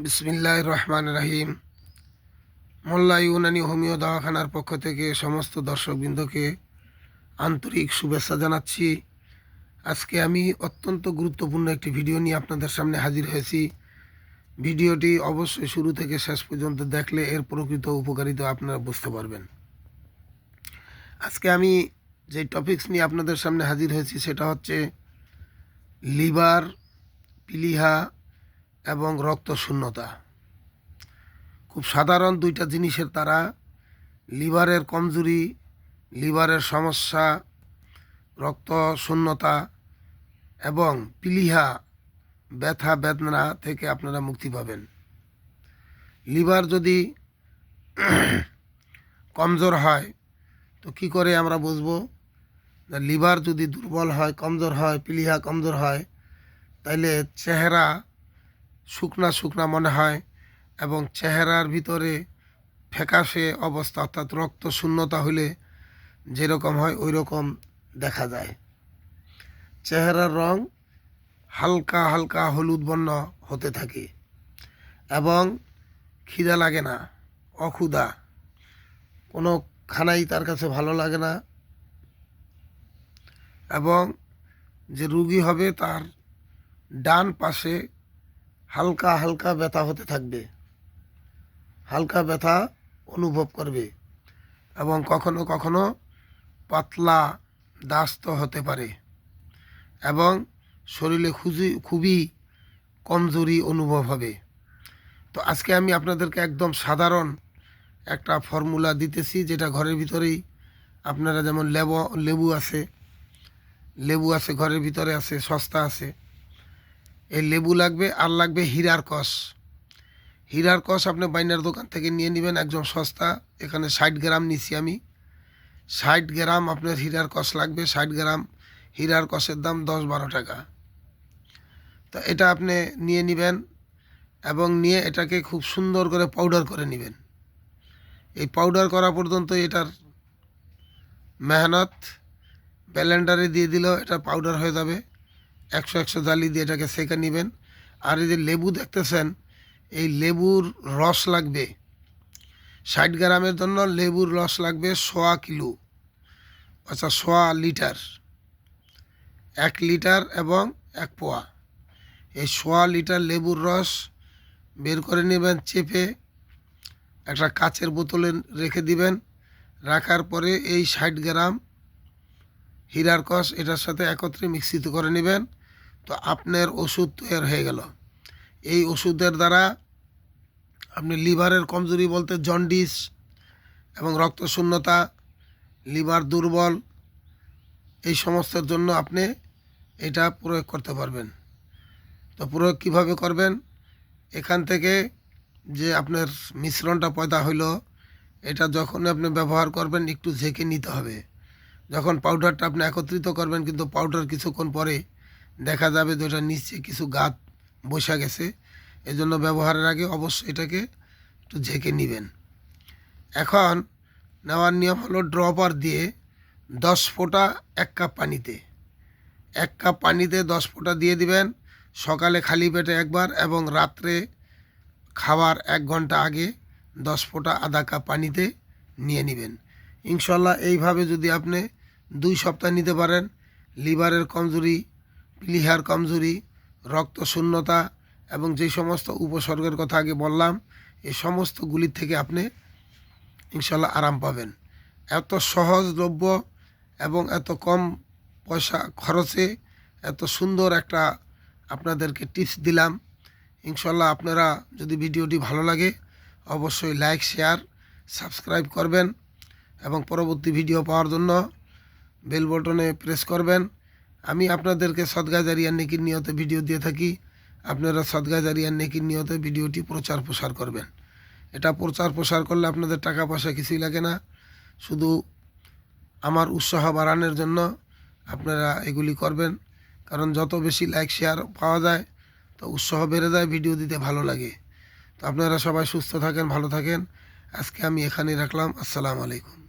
বিসমিল্লাহির রহমানির রহিম। মোল্লা ইউনানি হোমিও দাওয়াখানার পক্ষ থেকে সমস্ত দর্শকবৃন্দকে আন্তরিক শুভেচ্ছা জানাচ্ছি। আজকে আমি অত্যন্ত গুরুত্বপূর্ণ একটি ভিডিও নিয়ে আপনাদের সামনে হাজির হয়েছি। ভিডিওটি অবশ্যই শুরু থেকে শেষ পর্যন্ত দেখলে এর প্রকৃত উপকারিতা আপনারা বুঝতে পারবেন। আজকে আমি যে টপিকস নিয়ে আপনাদের সামনে হাজির হয়েছি সেটা হচ্ছে লিভার, প্লীহা এবং রক্তশূন্যতা। খুব সাধারণ দুইটা জিনিসের দ্বারা লিভারের কমজোরি, লিভারের সমস্যা, রক্তশূন্যতা এবং প্লীহা ব্যথা বেদনা থেকে আপনারা মুক্তি পাবেন। লিভার যদি কমজোর হয় তো কি করে আমরা বুঝবো? লিভার যদি দুর্বল হয়, কমজোর হয়, প্লীহা কমজোর হয়, তাইলে চেহারা শুকনা শুকনা মনে হয় এবং চেহারার ভিতরে ফ্যাকাশে অবস্থা অর্থাৎ রক্ত শূন্যতা হলে যেরকম হয় ওই রকম দেখা যায়। চেহারার রং হালকা হালকা হলুদ বর্ণ হতে থাকে এবং খিদা লাগে না, অক্ষুধা, কোনো খানাই তার কাছে ভালো লাগে না এবং যে রুগী হবে তার ডান পাশে হালকা হালকা ব্যথা হতে থাকবে, হালকা ব্যথা অনুভব করবে এবং কখনো কখনো পাতলা দাস্ত হতে পারে এবং শরীরে খুবই কমজোরি অনুভব হবে। তো আজকে আমি আপনাদেরকে একদম সাধারণ একটা ফর্মুলা দিতেছি, যেটা ঘরের ভিতরেই আপনারা যেমন লেবু আছে ঘরের ভিতরে আছে, সস্তা আছে। এই লেবু লাগবে আর লাগবে হীরার কষ। হীরার কষ আপনি বাইনার দোকান থেকে নিয়ে নেবেন, একদম সস্তা। এখানে 60 গ্রাম নিছি আমি। 60 গ্রাম আপনার হীরার কষ লাগবে। 60 গ্রাম হীরার কষের দাম 10-12 টাকা। তো এটা আপনি নিয়ে নেবেন এবং নিয়ে এটাকে খুব সুন্দর করে পাউডার করে নেবেন। এই পাউডার করা পর্যন্ত এটার মেহনত। ব্লেন্ডারে দিয়ে দিলেও এটা পাউডার হয়ে যাবে। 100 জালি দিয়ে এটাকে সেঁকে নেবেন। আর এই যে লেবু দেখতেছেন, এই লেবুর রস লাগবে 60 গ্রামের জন্য। লেবুর রস লাগবে 1.25 কিলো, আচ্ছা 1.25 লিটার, 1 লিটার এবং 1 পোয়া। এই 1.25 লিটার লেবুর রস বের করে নেবেন, চেপে একটা কাচের বোতলে রেখে দিবেন। রাখার পরে এই 60 গ্রাম হীরার কষ এটার সাথে একত্রে মিশ্রিত করে নেবেন। তো আপনার ওষুধ তৈরি হয়ে গেল। এই ওষুধের দ্বারা আপনি লিভারের কমজোরি বলতে জন্ডিস এবং রক্তশূন্যতা, লিভার দুর্বল, এই সমস্যার জন্য আপনি এটা প্রয়োগ করতে পারবেন। তো প্রয়োগ কিভাবে করবেন? এখান থেকে যে আপনার মিশ্রণটা পয়দা হইল, এটা যখন আপনি ব্যবহার করবেন একটু ঝেঁকে নিতে হবে। যখন পাউডারটা আপনি একত্রিত করবেন, কিন্তু পাউডার কিছুক্ষণ পরে দেখা যাবে যে ওটা নিচে কিছু গাঁত বসে গেছে। এজন্য ব্যবহারের আগে অবশ্যই এটাকে একটু ঝেঁকে নেবেন। এখন নেওয়ার নিয়ম হলো ড্রপার দিয়ে 10 ফোঁটা 1 কাপ পানিতে, 1 কাপ পানিতে 10 ফোঁটা দিয়ে দিবেন। সকালে খালি পেটে একবার এবং রাত্রে খাবার 1 ঘন্টা আগে 10 ফোঁটা আধা কাপ পানিতে নিয়ে নেবেন। ইনশাল্লাহ এইভাবে যদি আপনি 2 সপ্তাহ নিতে পারেন, লিভারের কমজোরি, প্লীহার কমজোরি, রক্তশূন্যতা এবং যে সমস্ত উপসর্গের কথা আগে বললাম, এই সমস্তগুলির থেকে আপনি ইনশাল্লাহ আরাম পাবেন। এত সহজলভ্য এবং এত কম পয়সা খরচে এত সুন্দর একটা আপনাদেরকে টিপস দিলাম। ইনশাল্লাহ আপনারা যদি ভিডিওটি ভালো লাগে অবশ্যই লাইক, শেয়ার, সাবস্ক্রাইব করবেন এবং পরবর্তী ভিডিও পাওয়ার জন্য বেল বটনে প্রেস করবেন। আমি আপনাদেরকে সদকা জারিয়া নেকির নিয়তে ভিডিও দিয়ে থাকি। আপনারা সদকা জারিয়া নেকির নিয়তে ভিডিওটি প্রচার প্রসার করবেন। এটা প্রচার প্রসার করলে আপনাদের টাকা পয়সা কিছুই লাগে না, শুধু আমার উৎসাহ বাড়ানোর জন্য আপনারা এগুলি করবেন। কারণ যত বেশি লাইক শেয়ার পাওয়া যায় তো উৎসাহ বেড়ে যায়, ভিডিও দিতে ভালো লাগে। তো আপনারা সবাই সুস্থ থাকেন, ভালো থাকেন। আজকে আমি এখানেই রাখলাম। আসসালামু আলাইকুম।